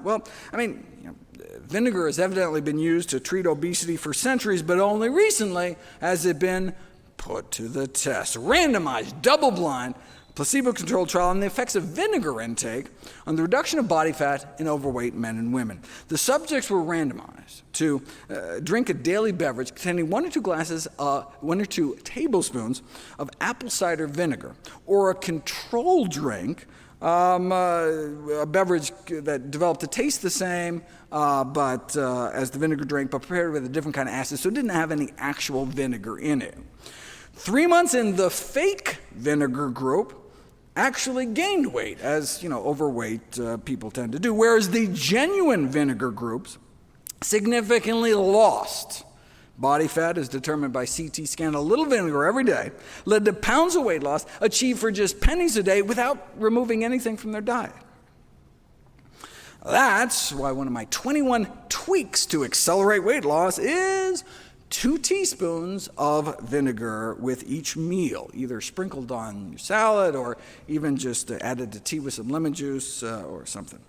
Well, I mean, vinegar has evidently been used to treat obesity for centuries, but only recently has it been put to the test. A randomized, double-blind, placebo-controlled trial on the effects of vinegar intake on the reduction of body fat in overweight men and women. The subjects were randomized to drink a daily beverage containing 1 or 2 tablespoons of apple cider vinegar, or a control drink, a beverage that developed to taste the same as the vinegar drink, but prepared with a different kind of acid, so it didn't have any actual vinegar in it. 3 months in, the fake vinegar group actually gained weight, as overweight people tend to do, whereas the genuine vinegar groups significantly lost body fat, as determined by CT scan. A little vinegar every day led to pounds of weight loss achieved for just pennies a day without removing anything from their diet. That's why one of my 21 tweaks to accelerate weight loss is 2 teaspoons of vinegar with each meal, either sprinkled on your salad or even just added to tea with some lemon juice or something.